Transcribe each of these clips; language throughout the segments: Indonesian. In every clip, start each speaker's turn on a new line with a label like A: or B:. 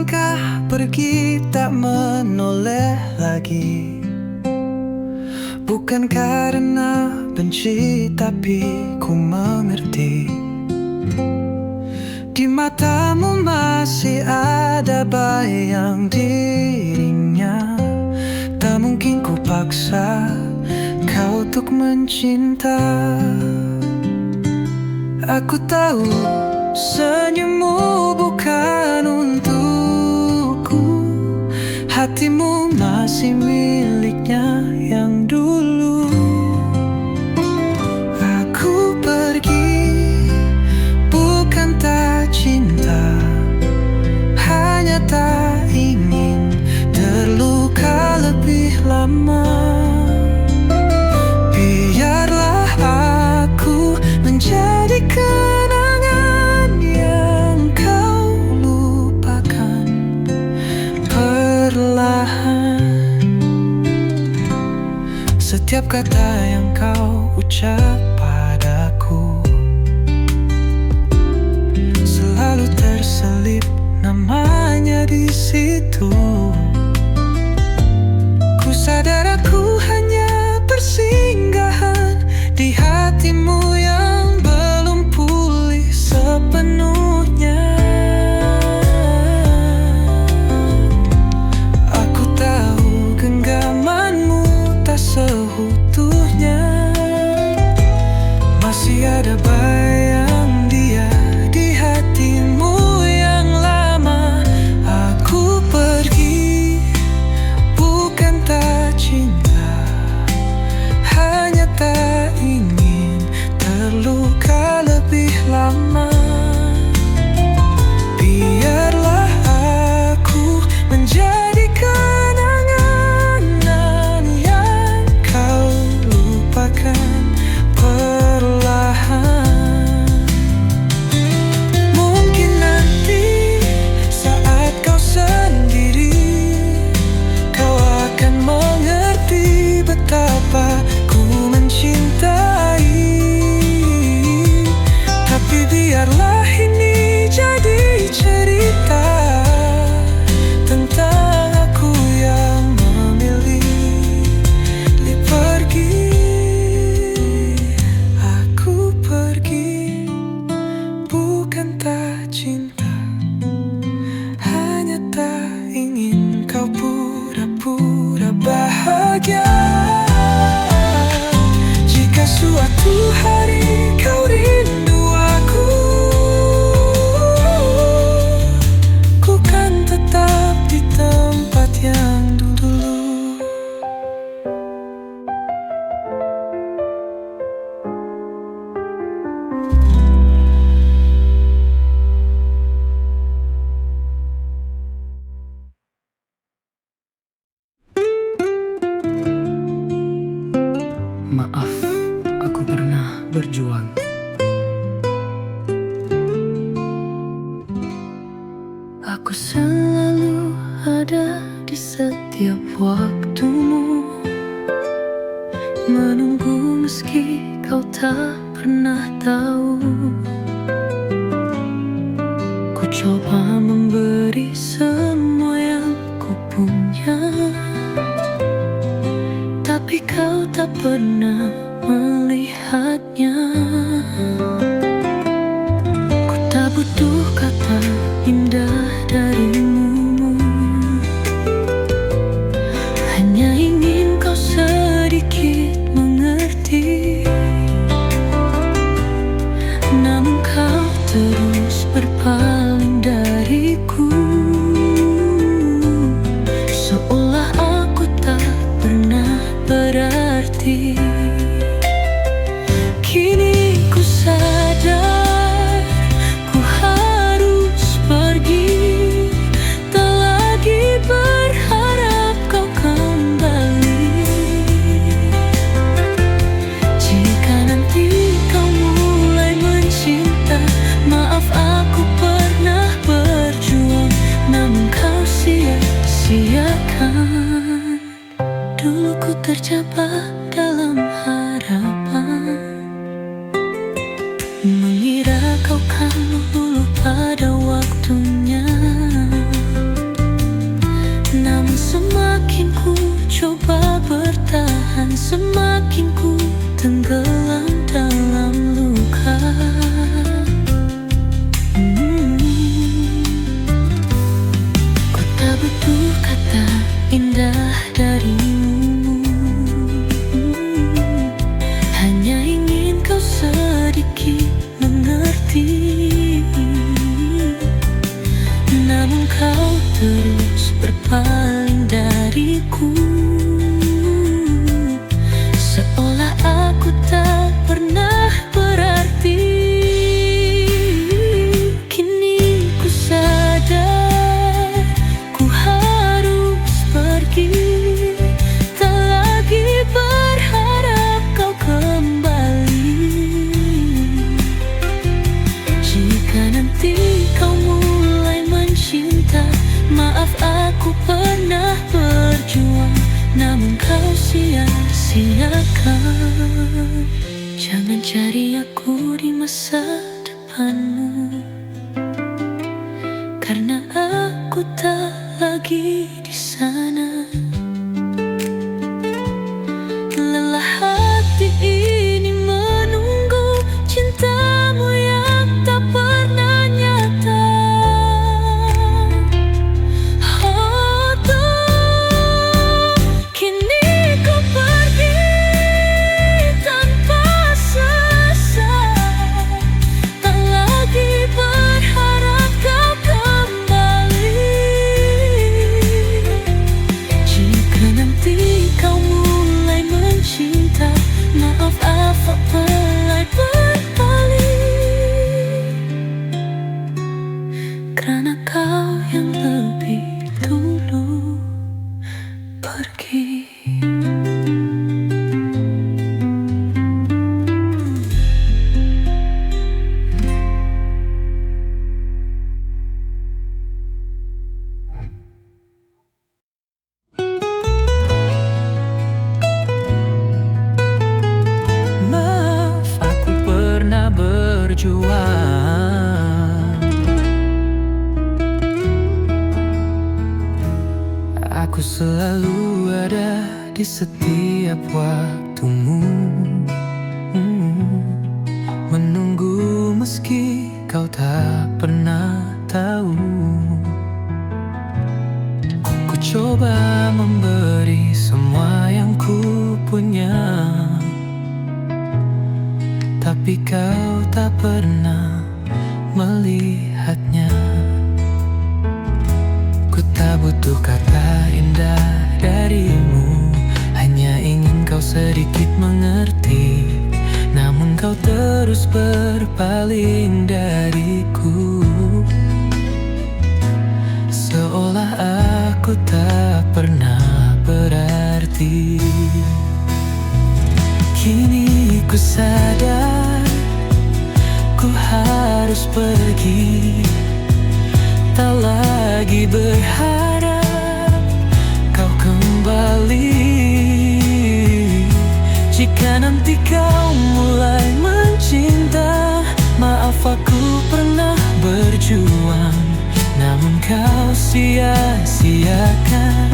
A: melangkah pergi tak menoleh lagi. Bukan karena benci tapi ku mengerti. Di matamu masih ada bayang dirinya. Tak mungkin ku paksa kau untuk mencinta. Aku tahu senyummu bukan untukku. Hatimu masih miliknya yang dulu. Aku pergi bukan tak cinta, hanya tak ingin terluka lebih lama. Biarlah aku menjadi kenangan yang kau lupakan perlahan. Setiap kata yang kau ucap padaku selalu terselip namanya di situ. Ku sadar aku hanya persinggahan di hatimu yang belum pulih sepenuhnya. Aku tahu genggamanmu tak seutuhnya. Masih ada bayang dia di hatimu yang lama. Aku pergi bukan tak cinta, hanya tak ingin terluka lebih lama. Biarlah aku menjadi kenangan yang kau lupakan perlahan. Mungkin nanti saat kau sendiri, kau akan mengerti betapa ku mencintai. Tapi biarlah ini jadi cerita tentang aku yang memilih pergi. Aku pergi bukan tak cinta, hanya tak ingin kau pura-pura bahagia. Jika suatu hari kau rindu aku, ku kan tetap di tempat yang dulu.
B: Maaf, aku pernah berjuang.
A: Aku selalu ada di setiap waktumu, menunggu meski kau tak pernah tahu. Ku coba memberi semua yang ku punya, tapi kau tak pernah melihatnya. Ku tak butuh kata indah darimu, hanya ingin kau sedikit mengerti. Namun kau terus berpaling dariku, seolah aku tak pernah berarti. Kini ku sadar ku harus pergi, tak lagi berharap kau kembali. Jika nanti kau mulai mencinta, maaf aku pernah berjuang, namun kau sia-siakan. Dulu ku terjebak dalam harapan, mengira kau kan luluh pada waktunya. terus berpaling dariku, seolah aku tak pernah berarti. Kini ku sadar ku harus pergi, tak lagi berharap kau kembali. Jika nanti kau mulai mencinta, maaf aku pernah berjuang, namun kau sia-siakan. Jangan cari aku di masa depanmu, karena aku tak lagi di sana. Lelah hati ini menunggu cintamu yang tak pernah nyata. Oh tuh, kini ku pergi tanpa selesai, tak lagi berharap kau kembali. Jika nanti kau mulai mencinta, maaf aku mulai berpaling, karena kau yang lebih dulu pergi.
B: Maaf, aku pernah berjuang. Aku selalu ada di setiap waktumu, menunggu meski kau tak pernah tahu. Ku coba memberi semua yang ku punya, tapi kau tak pernah melihatnya. Ku tak butuh kata indah darimu, hanya ingin kau sedikit mengerti, namun kau terus berpaling dariku, seolah aku tak pernah berarti. Kini ku sadar ku harus pergi, tak lagi berharap kau kembali. Jika nanti kau mulai mencinta, maaf aku pernah berjuang, namun kau sia-siakan.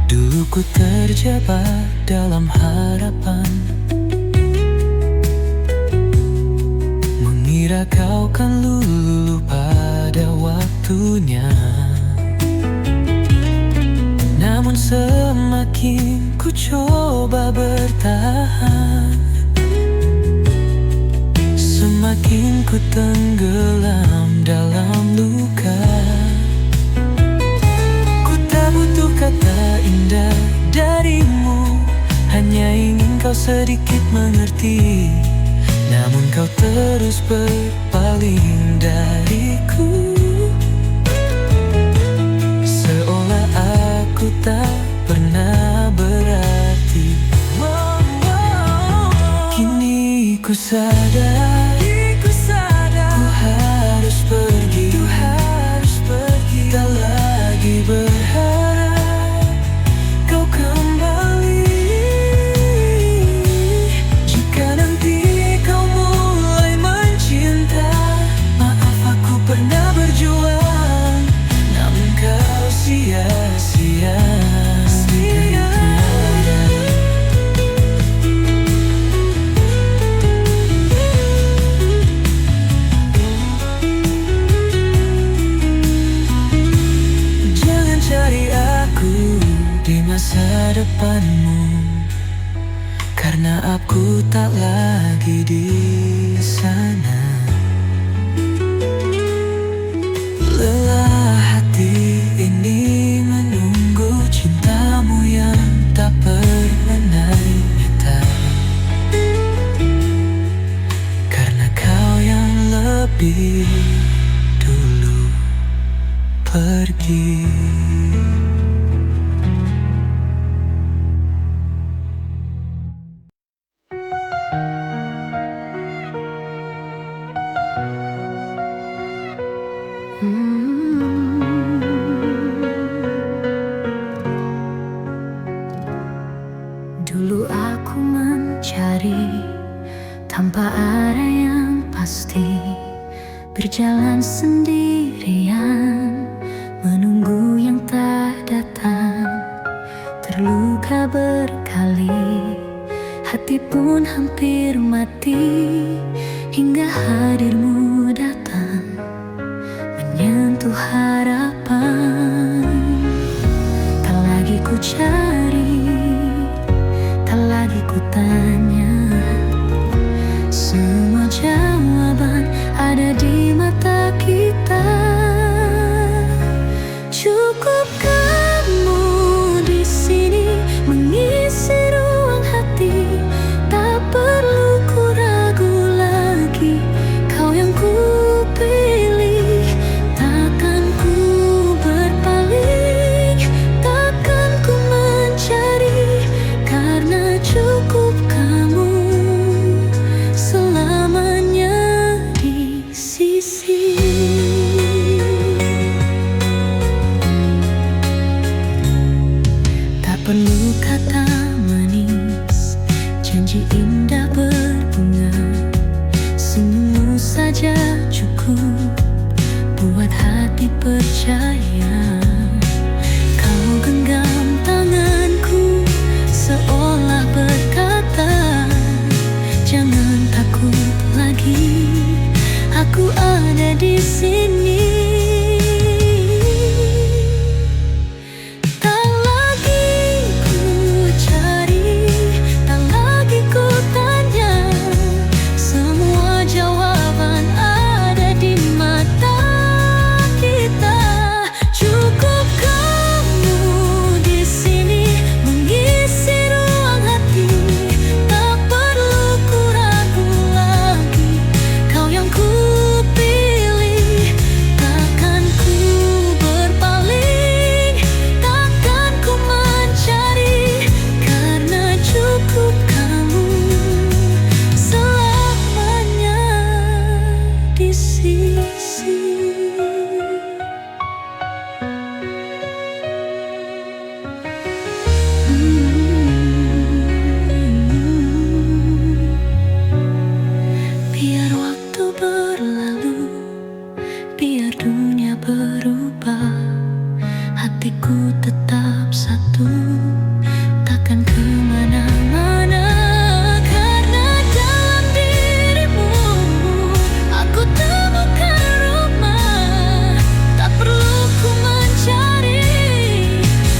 B: Dulu ku terjebak dalam harapan, mengira kau kan lulu pada waktunya. Namun semakin ku coba bertahan, semakin ku tenggelam dalam luka. Ku tak butuh kata indah darimu, hanya ingin kau sedikit mengerti, namun kau terus berpaling dariku, seolah aku tak pernah berarti. Kini ku sadar ku harus pergi, tak lagi berharap kau kembali. Jika nanti kau mulai mencinta, maaf aku pernah depanmu, karena aku tak lagi di sana. Lelah hati ini menunggu cintamu yang tak pernah nyata, karena kau yang lebih dulu pergi.
A: Dulu aku mencari tanpa arah yang pasti, berjalan sendirian, menunggu yang tak datang. Terluka berkali, hati pun hampir mati, hingga hadirmu datang menyentuh harapan. Tak lagi ku cari, tak lagi ku tanya, semua jawaban ada di mata kita. Cukup kamu di sini mengisi ruang hati, tak perlu ku ragu lagi, kau yang ku pilih. Takkan ku berpaling, takkan ku mencari, karena cukup kamu selamanya di sisi. Tak perlu kata manis, janji indah berbunga, senyummu saja cukup buat hati percaya. Kau genggam tanganku seolah berkata, jangan takut lagi, aku ada di sini. Tak lagi ku cari, tak lagi ku tanya, semua jawaban ada di mata kita. Cukup kamu di sini mengisi ruang hati, tak perlu ku ragu lagi, kau yang ku pilih. Takkan ku berpaling, takkan ku mencari, karena cukup kamu selamanya di sisi. Biar waktu berlalu, biar dunia berubah, hatiku tetap satu, takkan kemana-mana. Karena dalam dirimu aku temukan rumah, tak perlu ku mencari,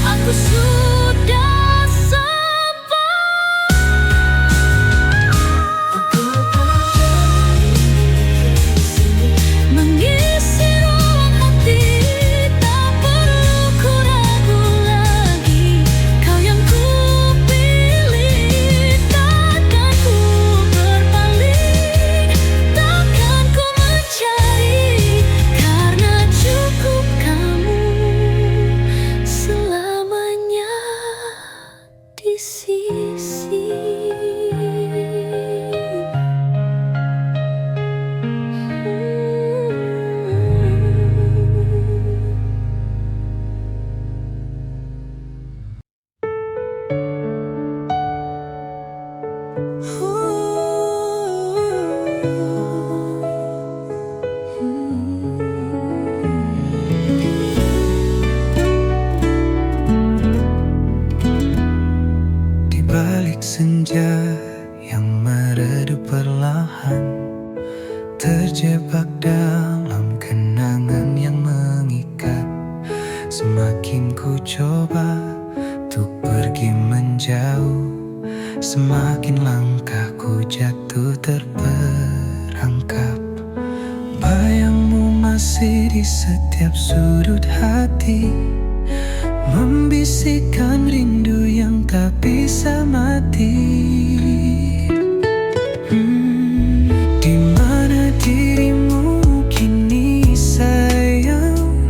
A: aku sudah sampai. Mengisi ruang hati, tak perlu ku ragu lagi, kau yang ku pilih. Takkan ku berpaling, takkan ku mencari, karena cukup kamu selamanya di sisi.
B: Di balik senja yang meredup perlahan, terjebak dalam kenangan yang mengikat. Semakin ku coba waktu pergi menjauh, semakin langkahku jatuh terperangkap. Bayangmu masih di setiap sudut hati, membisikkan rindu yang tak bisa mati. Di mana dirimu kini sayang?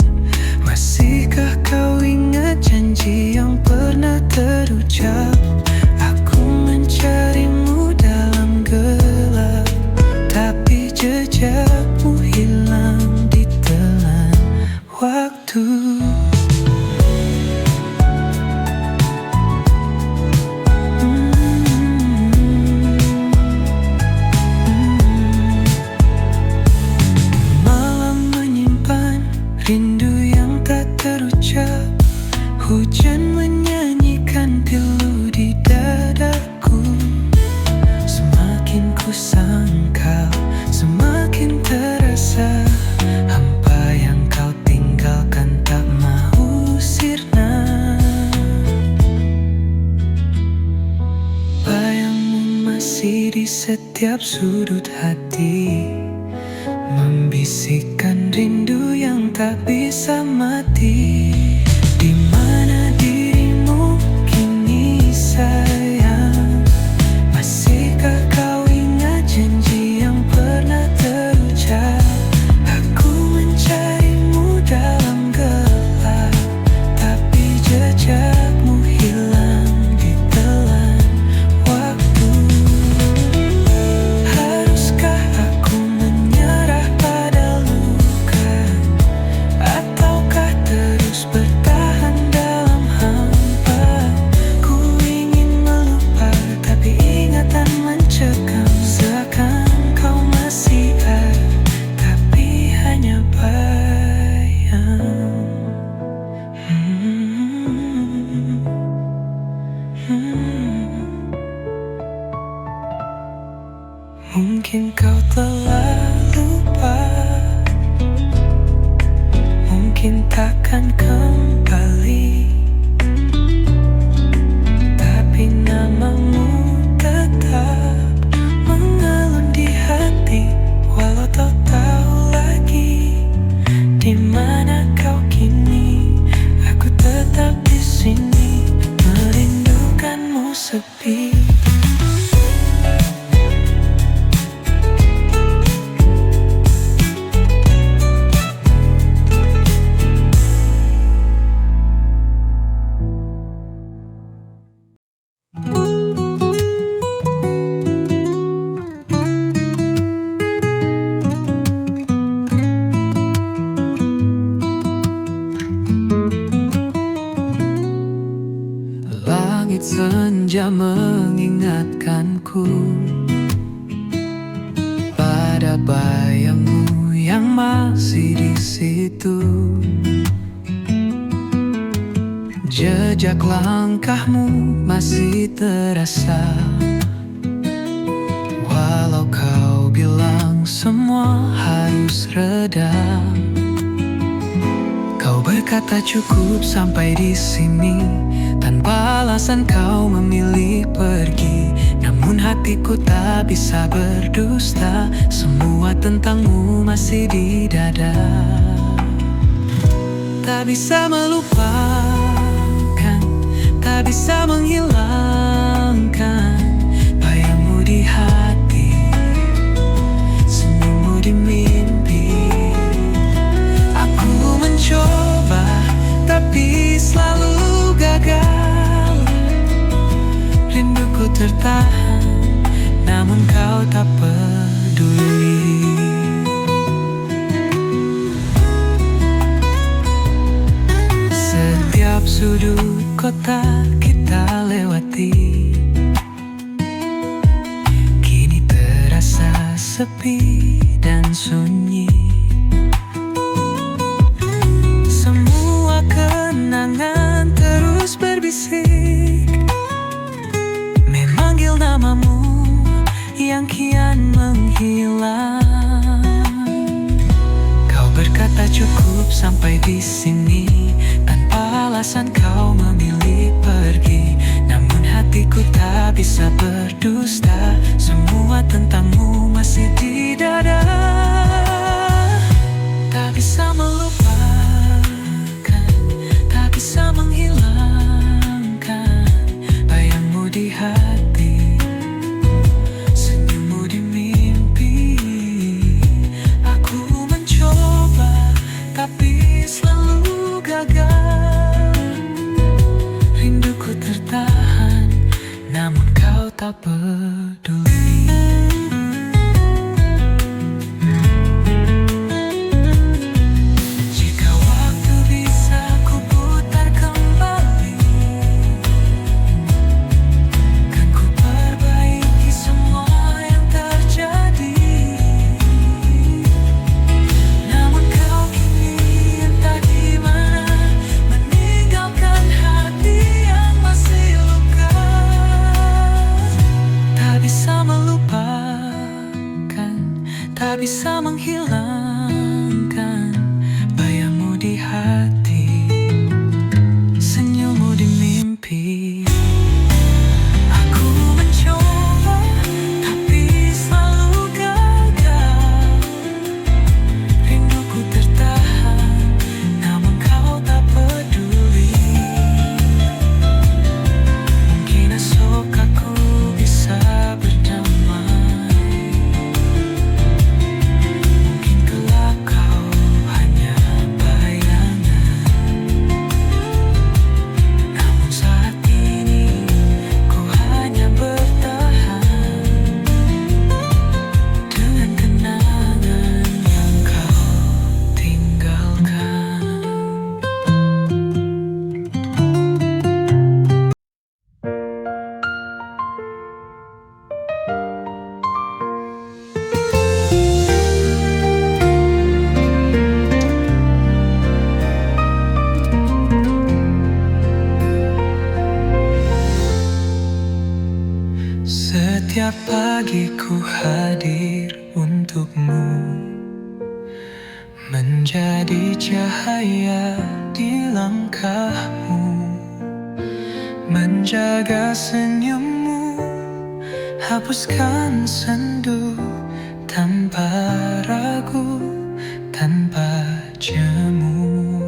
B: Masihkah kau ingat janji yang pernah terucap? Aku mencarimu dalam gelap, tapi jejakmu hilang ditelan waktu. Rindu yang tak terucap, hujan menyanyikan pilu di dadaku. Semakin ku sangkal, semakin terasa hampa yang kau tinggalkan tak mau sirna. Bayangmu masih di setiap sudut hati, membisikkan rindu yang tak bisa mati. Di mana dirimu kini sayang? Masihkah kau ingat janji yang pernah terucap? Aku mencarimu dalam gelap, tapi jejakmu hilang ditelan waktu. Haruskah aku menyerah pada luka, ataukah terus bertahan dalam hampa? Ku ingin melupa, tapi ingatan mencekam. Seakan kau masih ada, tapi hanya bayang. Mungkin kau telah lupa, mungkin takkan kembali, tapi namamu tetap mengalun di hati. Walau tak tahu lagi di mana kau kini, aku tetap di sini merindukanmu sepi. Langit senja mengingatkanku pada bayangmu yang masih di situ. Jejak langkahmu masih terasa, walau kau bilang semua harus reda. Kau berkata cukup sampai di sini, tanpa alasan kau memilih pergi. Namun hatiku tak bisa berdusta, semua tentangmu masih di dada. Tak bisa melupakan, tak bisa menghilangkan bayangmu di hati, senyummu di mimpi. Aku mencoba, tapi selalu gagal. Rinduku tertahan, namun kau tak peduli. Setiap sudut kota kita lewati, kini terasa sepi dan sunyi. Semua kenangan terus berbisik, memanggil namamu yang kian menghilang. Kau berkata cukup sampai di sini, tanpa alasan kau memilih pergi. hatiku tak bisa berdusta. Semua tentangmu masih di dada. Tak bisa melupakan, tak bisa menghilangkan bayangmu di hati, senyummu di mimpi. Aku mencoba tapi selalu gagal. Rinduku tertahan, namun kau tak peduli. Jika waktu bisa ku putar kembali, kan ku perbaiki semua yang terjadi. Namun kau kini entah di mana, meninggalkan hati yang masih luka. Tak bisa melupakan, tak bisa menghilangkan bayangmu di hati, senyummu di mimpi. Aku mencoba tapi selalu gagal. Rinduku tertahan, namun kau tak peduli. Mungkin esok aku bisa berdamai, mungkin kelak kau hanya bayangan. Namun saat ini ku hanya bertahan dengan kenangan yang kau tinggalkan. Setiap pagi ku hadir untukmu, menjadi cahaya di langkahmu, menjaga senyummu, hapuskan sendu tanpa ragu, tanpa jemu.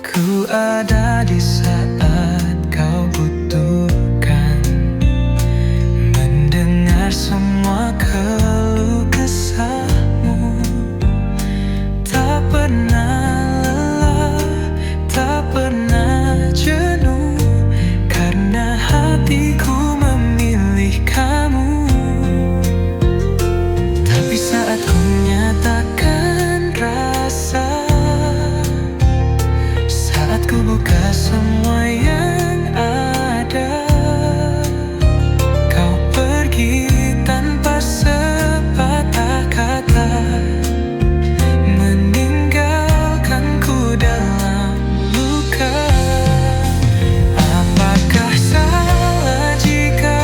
B: Ku ada di saat kau butuhkan, mendengar semua keluh kesahmu. Tak pernah lelah, tak pernah jenuh, karena hatiku memilih kamu. Tapi saat ku nyatakan rasa, saat ku buka semua yang ada, kau pergi tanpa sepatah kata, meninggalkanku dalam luka. Apakah salah jika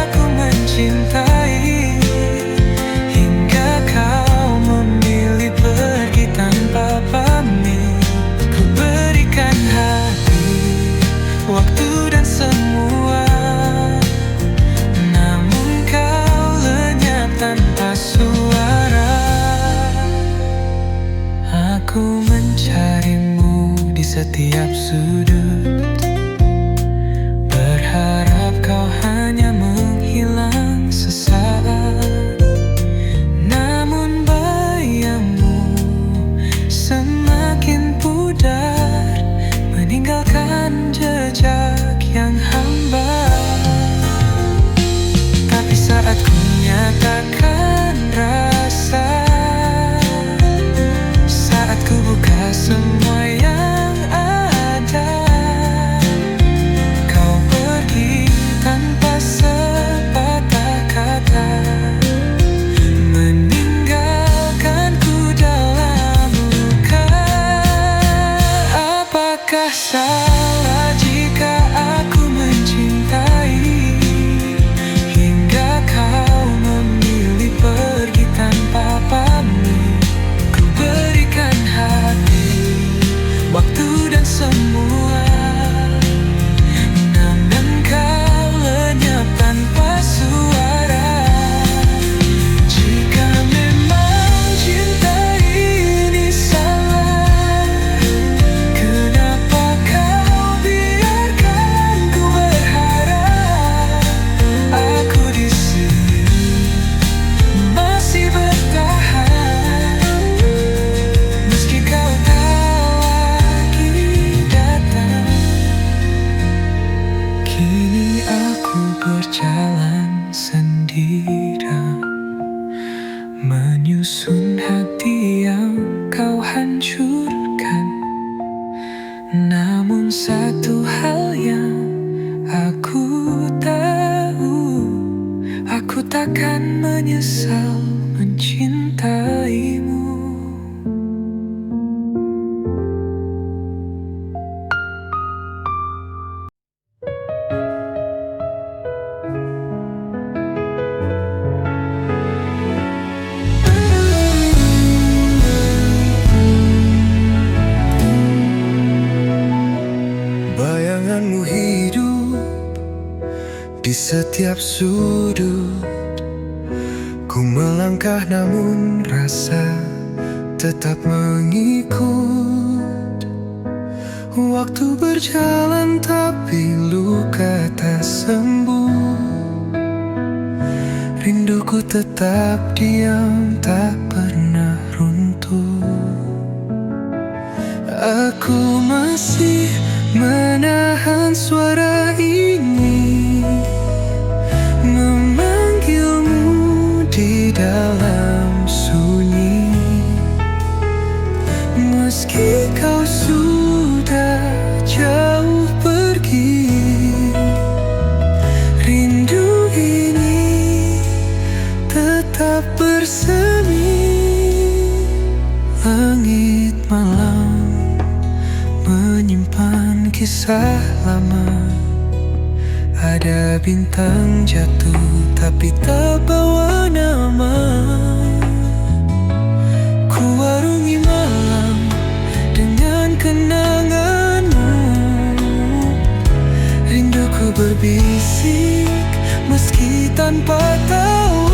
B: aku mencintai, hingga kau memilih pergi tanpa pamit? Ku berikan hati, waktu dan semua, namun kau lenyap tanpa suara. Aku mencarimu di setiap sudut, berharap kau hanya menghilang sesaat. Namun bayangmu semakin pudar, meninggalkan jejak yang hambar. Tapi saat ku nyatakan rasa, saat ku buka semua yang ada, berjalan sendirian, menyusun hati yang kau hancurkan. Namun satu hal yang aku tahu, aku takkan menyesal mencintaimu. Bayanganmu hidup di setiap sudut. Ku melangkah namun rasa tetap mengikut. Waktu berjalan tapi luka tak sembuh. Rinduku tetap diam, tak pernah runtuh. Aku masih menahan suara ini, memanggilmu di dalam sunyi. Meski kau sudah jauh pergi, rindu ini tetap bersemi. Langit malam menyimpan kisah lama. Ada bintang jatuh tapi tak bawa nama. Ku warungi malam dengan kenanganmu. Rinduku berbisik meski tanpa tahu.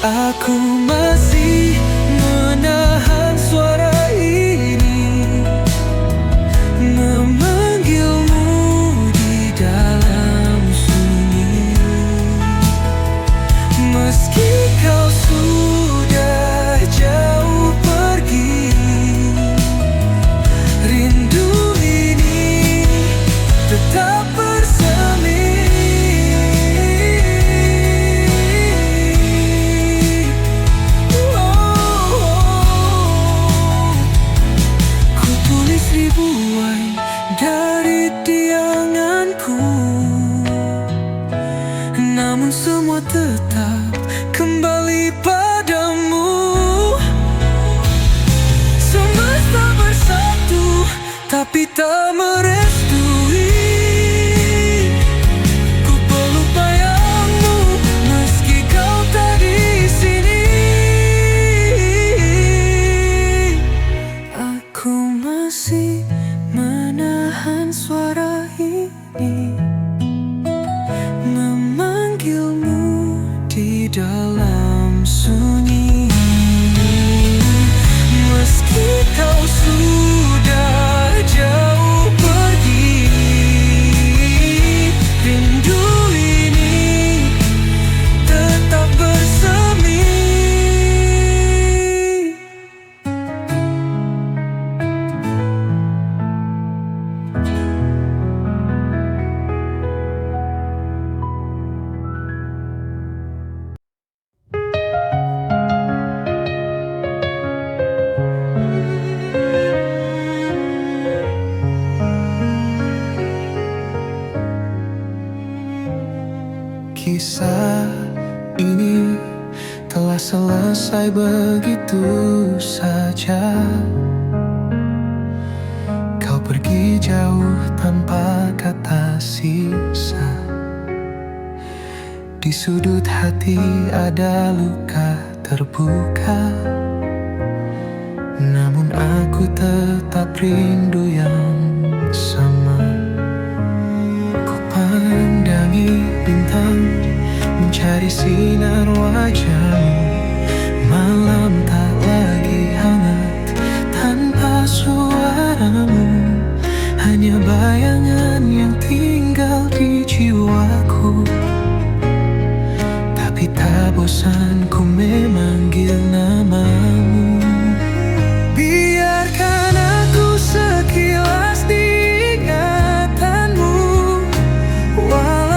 B: Aku masih menahan suara ini, memanggilmu di dalam sunyi. Meski kau sudah jauh pergi, rindu ini tetap bersemi. Ku tulis ribuan dari dianganku, namun semua tetap kembali padamu. Semesta bersatu tapi tak merestui. Ku peluk bayangmu meski kau tak di sini. Aku masih menahan suara ini, memanggilmu di dalam sunyi. Meski kau sudah jauh pergi, rindu ini tetap bersemi. Kisah ini telah selesai begitu saja. Kau pergi jauh tanpa kata sisa. Di sudut hati ada luka terbuka, namun aku tetap rindu yang sama. Ku pandangi bintang, mencari sinar wajahmu. Malam tak lagi hangat tanpa suaramu. Hanya bayangan yang tinggal di jiwaku. Tapi tak bosan ku memanggil namamu. Biarkan aku sekilas diingatanmu, walau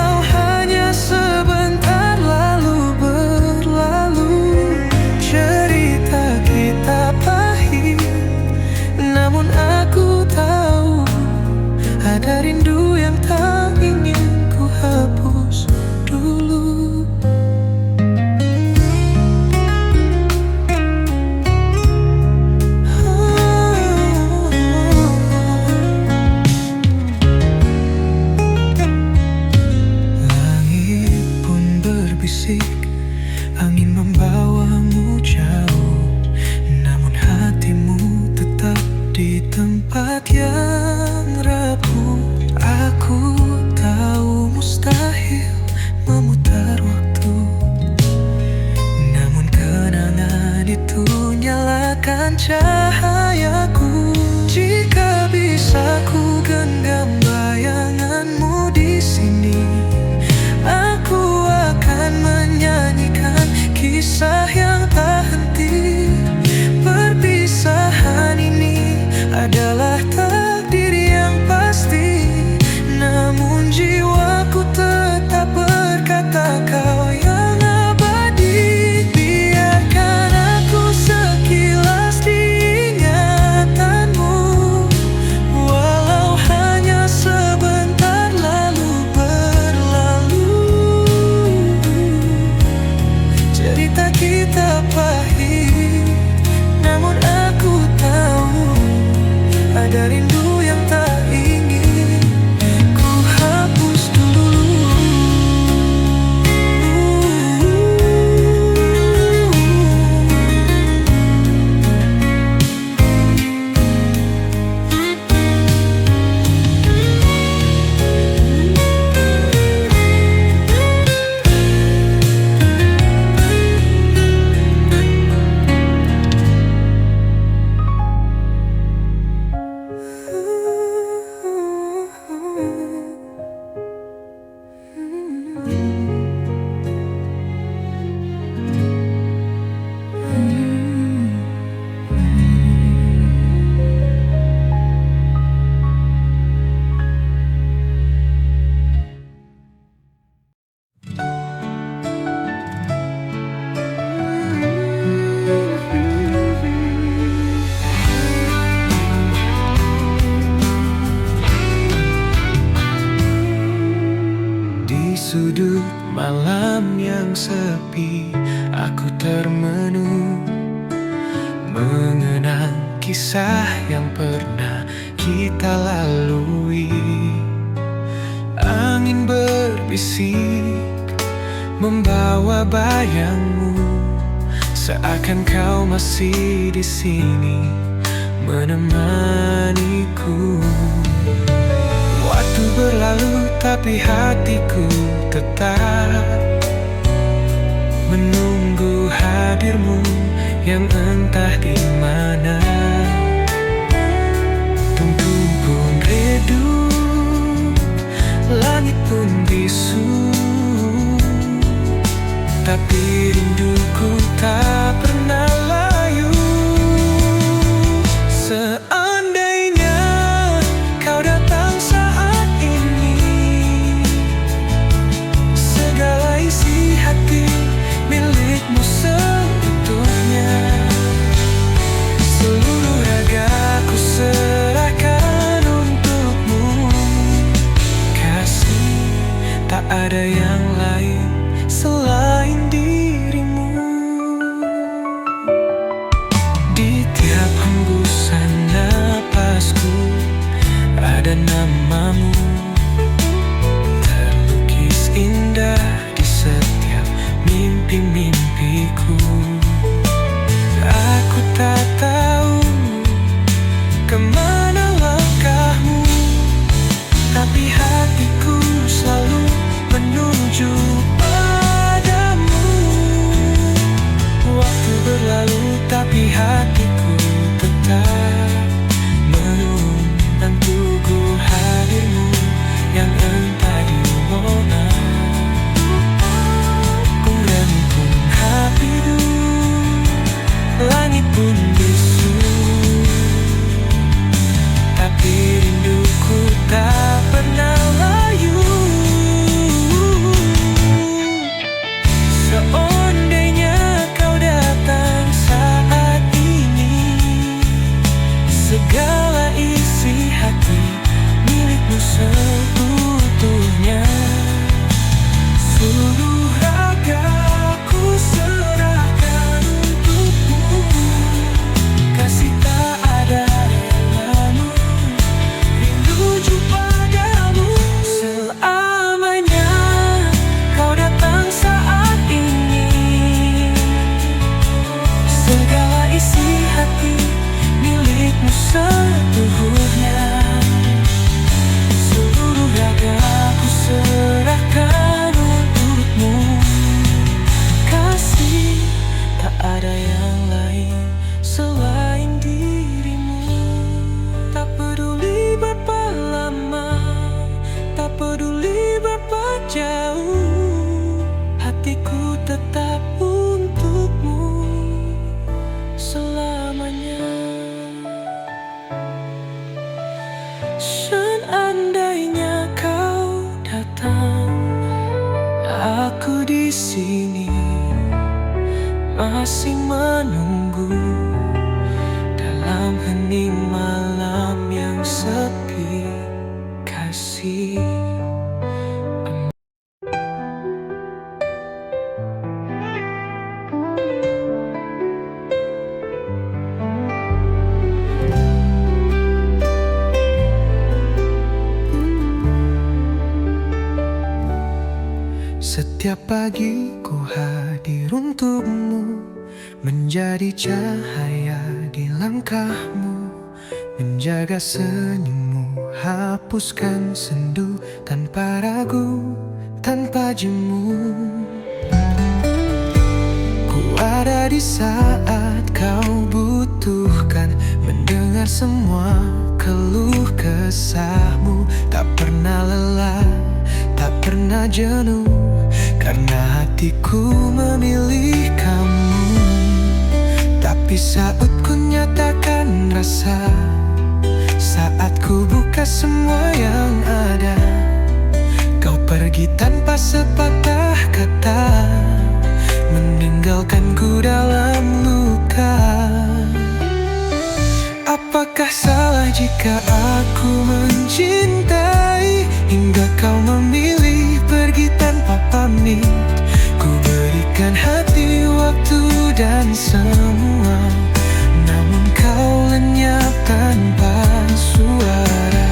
B: Ada rindu yang tak ingin ku hapus dulu. Langit pun berbisik, angin membawamu jauh, namun hatimu tetap di tempat yang rapuh. Aku tahu mustahil memutar waktu, namun kenangan itu nyalakan cahayaku. Jika bisa ku genggam bayanganmu di sini, aku akan menyanyikan kisah yang tak henti. Perpisahan ini adalah takdir yang pasti, namun jiwaku tetap berkata kau yang abadi. Biarkan aku sekilas diingatanmu, walau hanya sebentar lalu berlalu. Cerita kita pahit, namun aku tahu ada rindu yang tak ingin ku hapus dulu. Di sudut malam yang sepi, aku termenung, mengenang kisah yang pernah kita lalui. Angin berbisik membawa bayangmu, seakan kau masih di sini menemaniku. Waktu berlalu tapi hatiku tetap menunggu hadirmu yang entah di mana. Tunggu pun redup, langit pun bisu, tapi rinduku tak pernah layu. Seandainya kau datang saat ini, segala isi hati milikmu seutuhnya. Seluruh ragaku serahkan untukmu, kasih tak ada yang lain selain dirimu. Di tiap hembusan napasku ada namamu, terlukis indah di setiap mimpi-mimpiku. Aku tak tahu kemana langkahmu, tapi hatiku selalu menuju padamu. Waktu berlalu tapi hatiku tetap menunggu hadirmu. masih menunggu dalam hening malam yang sepi, kasih. Setiap pagi ku hadir untukmu, menjadi cahaya di langkahmu, menjaga senyummu, hapuskan sendu tanpa ragu, tanpa jemu. Ku ada di saat kau butuhkan, mendengar semua keluh kesahmu, tak pernah lelah, tak pernah jenuh, karena hatiku memilih kamu. Tapi saat ku nyatakan rasa, saat ku buka semua yang ada, kau pergi tanpa sepatah kata, meninggalkanku dalam luka. Apakah salah jika aku mencintai hingga kau memilih pergi tanpa pamit? Ku berikan hati, waktu dan semua, namun kau lenyap tanpa suara.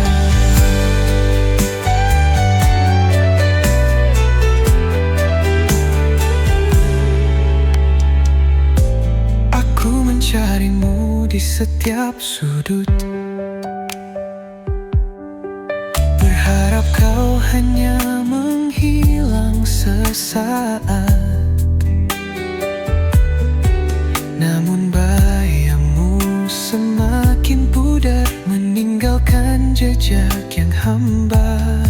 B: Aku mencarimu di setiap sudut, berharap kau hanya menghilang sesaat. Namun bayamu semakin pudar, meninggalkan jejak yang hambar.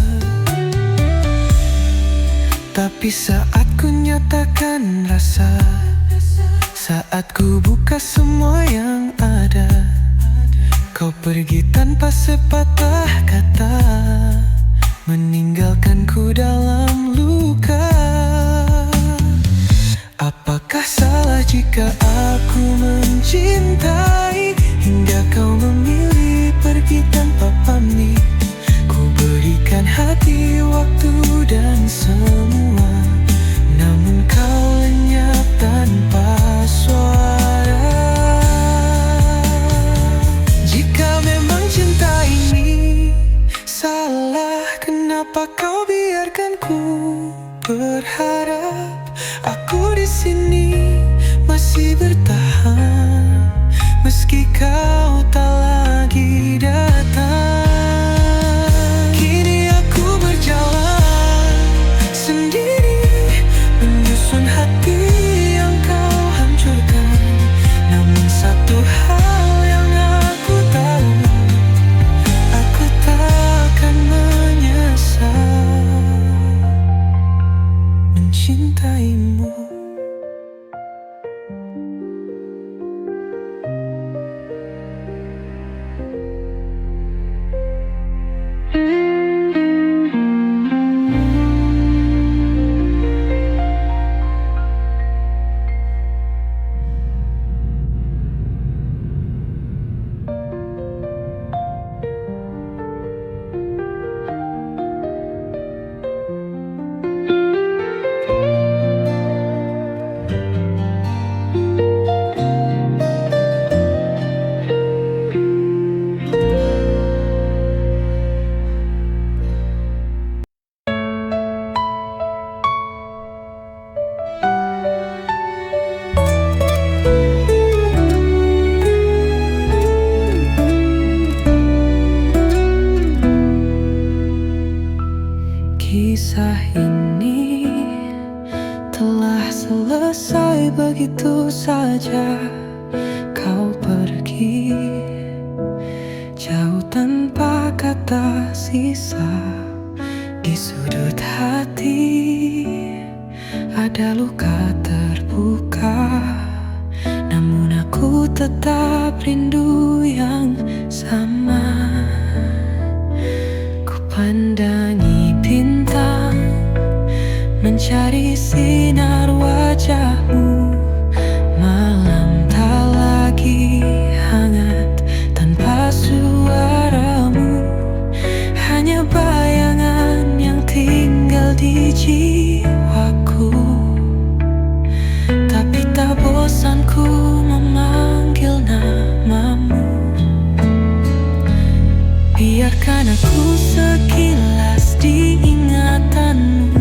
B: Tapi saat ku nyatakan rasa, saat ku buka semua yang ada, kau pergi tanpa sepatah kata, meninggalkanku dalam luka. Apakah salah jika aku mencintai hingga kau memilih pergi tanpa pamit? Ku berikan hati, waktu dan semua, namun kau lenyap tanpa suara. Jika memang cinta ini salah, kenapa kau biarkan ku berharap? Aku di sini masih bertahan, meski kau tak lagi datang. Kini aku berjalan sendiri, menyusun hati yang kau hancurkan. Namun satu hal yang aku tahu, aku takkan menyesal mencintaimu. Kisah ini telah selesai begitu saja. Kau pergi jauh tanpa kata sisa. Di sudut hati ada luka terbuka, namun aku tetap rindu yang sama. Ku pandangi bintang, mencari sinar wajahmu, di jiwaku. Tapi tak bosan ku memanggil namamu. Biarkan aku sekilas di ingatanmu,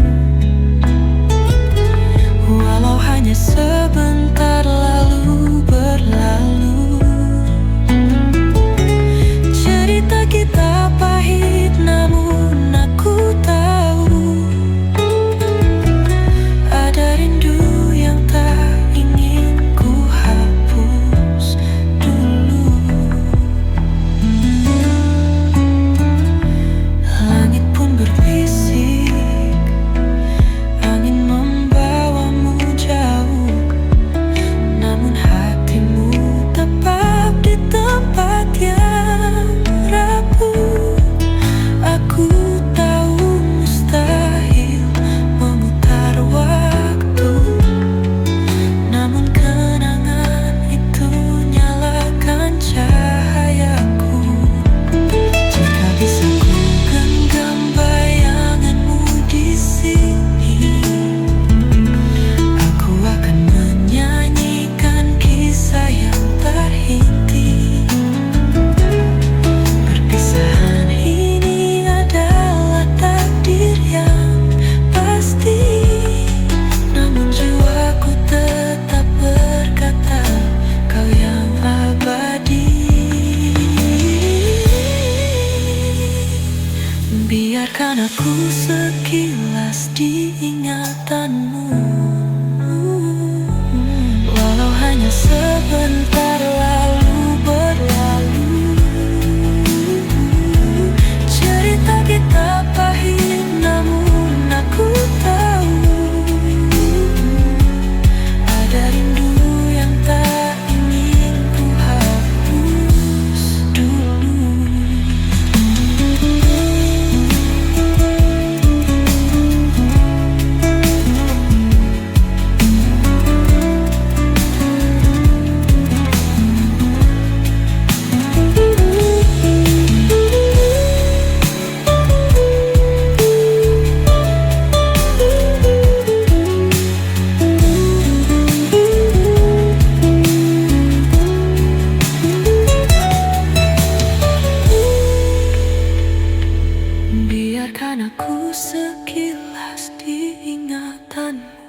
B: walau hanya sebentar lalu berlalu. Cerita kita pahit namun aku tahu ada rindu yang tak ingin ku hapus dulu. Langit pun berbisik, angin membawamu jauh, namun hatimu tetap di tempat yang rapuh. Aku tahu mustahil memutar waktu, namun kenangan itu nyalakan cahayaku. Jika bisa ku genggam bayanganmu di sini, aku akan menyanyikan kisah yang terhenti. Perpisahan ini adalah takdir yang pasti, namun jiwaku tetap berkata kau yang abadi. Biarkan aku sekilas di ingatanmu, walau hanya sebentar lalu berlalu. Cerita kita pahit namun aku tahu ada rindu yang tak ingin ku hapus dulu. Biarkan aku sekilas di ingatanmu.